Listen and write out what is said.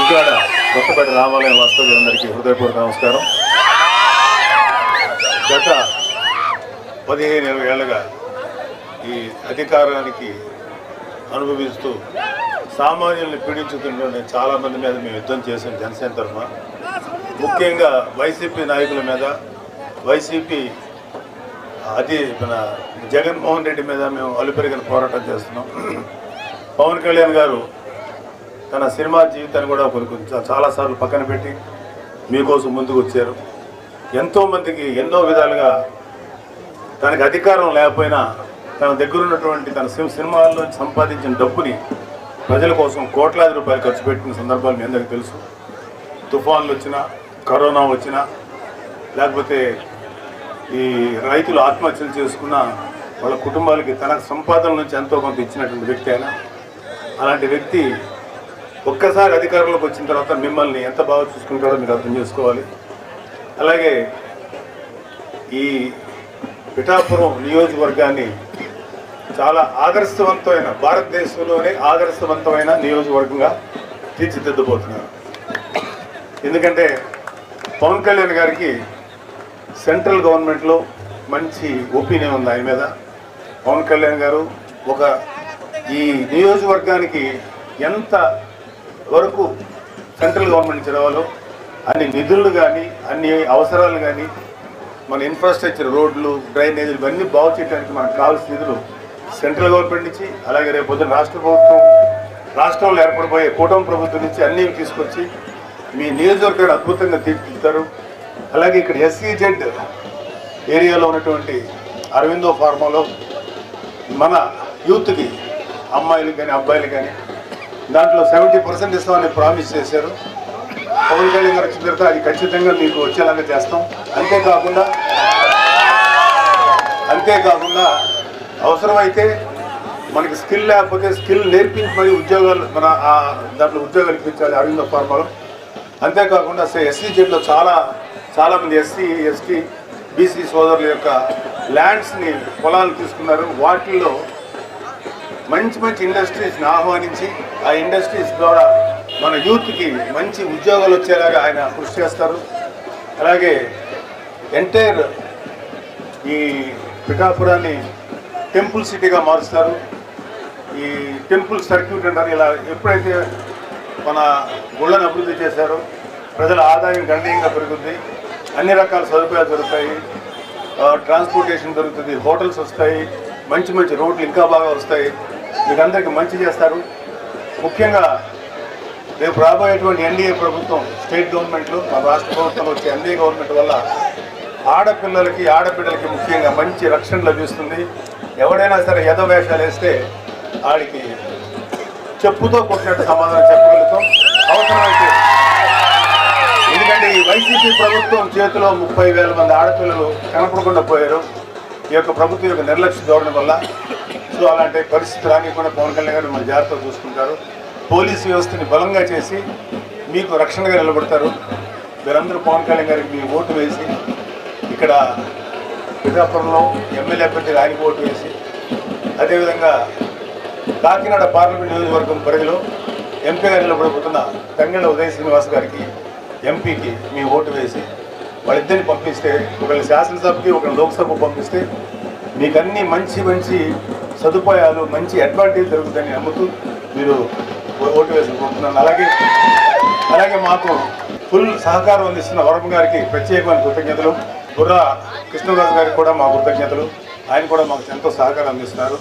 దుగ్గాడ కొత్తపేట రామాలయం వాస్తవ్యులందరికీ హృదయపూర్వక నమస్కారం. గత 15-20 ఏళ్ళుగా ఈ అధికారానికి అనుభవిస్తూ సామాన్యుల్ని పీడించుతున్న చాలామంది మీద మేము యుద్ధం చేసాం జనసేన తరఫున. ముఖ్యంగా వైసీపీ నాయకుల మీద, వైసీపీ మన జగన్మోహన్ రెడ్డి మీద మేము అలుపెరిగిన పోరాటం చేస్తున్నాం. పవన్ కళ్యాణ్ గారు తన సినిమా జీవితాన్ని కూడా చాలాసార్లు పక్కన పెట్టి మీకోసం ముందుకు వచ్చారు. ఎంతోమందికి ఎన్నో విధాలుగా తనకి అధికారం లేకపోయినా తన దగ్గర ఉన్నటువంటి తన సినిమాల్లో సంపాదించిన డబ్బుని ప్రజల కోసం కోట్లాది రూపాయలు ఖర్చు పెట్టిన సందర్భాలు మీ అందరికీ తెలుసు. తుఫాన్లు వచ్చినా, కరోనా వచ్చినా, లేకపోతే ఈ రైతులు ఆత్మహత్యలు చేసుకున్న వాళ్ళ కుటుంబాలకి తన సంపాదన నుంచి ఎంతో కొంత ఇచ్చినటువంటి వ్యక్తి అయినా, అలాంటి వ్యక్తి ఒక్కసారి అధికారంలోకి వచ్చిన తర్వాత మిమ్మల్ని ఎంత బాగా చూసుకుంటారో మీరు అర్థం చేసుకోవాలి. అలాగే ఈ పిఠాపురం నియోజకవర్గాన్ని చాలా ఆదర్శవంతమైన, భారతదేశంలోనే ఆదర్శవంతమైన నియోజకవర్గంగా తీర్చిదిద్దబోతున్నారు. ఎందుకంటే పవన్ కళ్యాణ్ గారికి సెంట్రల్ గవర్నమెంట్లో మంచి ఒపీనియన్ ఉంది ఆయన మీద. పవన్ కళ్యాణ్ గారు ఈ నియోజకవర్గానికి ఎంత వరకు సెంట్రల్ గవర్నమెంట్ నుంచి రావాలో అన్ని నిధులు కానీ, అన్ని అవసరాలు కానీ, మన ఇన్ఫ్రాస్ట్రక్చర్, రోడ్లు, డ్రైనేజీలు ఇవన్నీ బాగు చేయడానికి మనకు కావాల్సిన నిధులు సెంట్రల్ గవర్నమెంట్ నుంచి, అలాగే రేపు పొద్దున రాష్ట్ర ప్రభుత్వం, రాష్ట్రంలో ఏర్పడిపోయే కూటమి ప్రభుత్వం నుంచి అన్నీ తీసుకొచ్చి మీ నియోజకవర్గాన్ని అద్భుతంగా తీర్చిదిద్దారు. అలాగే ఇక్కడ SEZ ఏరియాలో ఉన్నటువంటి అరవిందో ఫార్మాలో మన యూత్కి, అమ్మాయిలకు కానీ అబ్బాయిలకు కానీ దాంట్లో 70% ఇస్తామని ప్రామిస్ చేశారు. పవన్ కళ్యాణ్ గారు వచ్చిన తర్వాత అది ఖచ్చితంగా మీకు వచ్చేలాగా చేస్తాం. అంతేకాకుండా అవసరమైతే మనకి స్కిల్ లేకపోతే స్కిల్ నేర్పించి మరి ఉద్యోగాలు దాంట్లో ఉద్యోగాలు ఇప్పించాలి అరవిందో ఫార్మాలో. అంతేకాకుండా SEZలో చాలామంది SC, ST, BC సోదరుల యొక్క ల్యాండ్స్ని, పొలాలు తీసుకున్నారు. వాటిల్లో మంచి ఇండస్ట్రీస్ని ఆహ్వానించి ఆ ఇండస్ట్రీస్ ద్వారా మన యూత్కి మంచి ఉద్యోగాలు వచ్చేలాగా ఆయన కృషి చేస్తారు. అలాగే ఎంటైర్ ఈ పిఠాపురాన్ని టెంపుల్ సిటీగా మారుస్తారు. ఈ టెంపుల్ సర్క్యూట్ అంటారు. ఇలా ఎప్పుడైతే మన గుళ్ళను అభివృద్ధి చేశారో ప్రజల ఆదాయం గణనీయంగా పెరుగుతుంది, అన్ని రకాల సదుపాయాలు దొరుకుతాయి, ట్రాన్స్పోర్టేషన్ దొరుకుతుంది, హోటల్స్ వస్తాయి, మంచి రోడ్లు ఇంకా బాగా వస్తాయి. మీకు అందరికీ మంచి చేస్తారు. ముఖ్యంగా రేపు రాబోయేటువంటి NDA ప్రభుత్వం, స్టేట్ గవర్నమెంట్లు, మన రాష్ట్ర ప్రభుత్వం వచ్చే NDA గవర్నమెంట్ వల్ల ఆడపిల్లలకి, ఆడబిడ్డలకి ముఖ్యంగా మంచి రక్షణ లభిస్తుంది. ఎవడైనా సరే యథవేషాలు వేస్తే ఆడికి చెప్పుతో కొట్టినట్టు సమాధానం చెప్పగలుగుతాం అవసరమైతే. ఎందుకంటే ఈ వైసీపీ ప్రభుత్వం చేతిలో 30,000 మంది ఆడపిల్లలు కనపడకుండా పోయారు ఈ యొక్క ప్రభుత్వం యొక్క నిర్లక్ష్య ధోరణి వల్ల. సో అలాంటి పరిస్థితి రానికుండా పవన్ కళ్యాణ్ గారు మన జాగ్రత్తగా చూసుకుంటారు. పోలీసు వ్యవస్థని బలంగా చేసి మీకు రక్షణగా నిలబడతారు. మీరందరూ పవన్ కళ్యాణ్ గారికి మీ ఓటు వేసి, ఇక్కడ పిఠాపురంలో ఎమ్మెల్యే అభ్యర్థిగా ఆయనకు ఓటు వేసి, అదేవిధంగా కాకినాడ పార్లమెంట్ నియోజకవర్గం పరిధిలో ఎంపీగా నిలబడబోతున్న తంగెళ్ళ ఉదయ శ్రీనివాస్ గారికి, ఎంపీకి మీ ఓటు వేసి వాళ్ళిద్దరిని పంపిస్తే, ఒకళ్ళు శాసనసభకి, ఒకళ్ళు లోక్సభకు పంపిస్తే మీకు అన్ని మంచి సదుపాయాలు, మంచి అడ్వాంటేజ్ జరుగుతుందని నమ్ముతూ మీరు ఓటు వేసుకుంటున్నాను. అలాగే మాకు ఫుల్ సహకారం అందిస్తున్న వరమ గారికి ప్రత్యేకమైన కృతజ్ఞతలు. బుర్రా కృష్ణరాజు గారికి కూడా మా కృతజ్ఞతలు. ఆయన కూడా మాకు ఎంతో సహకారం అందిస్తున్నారు.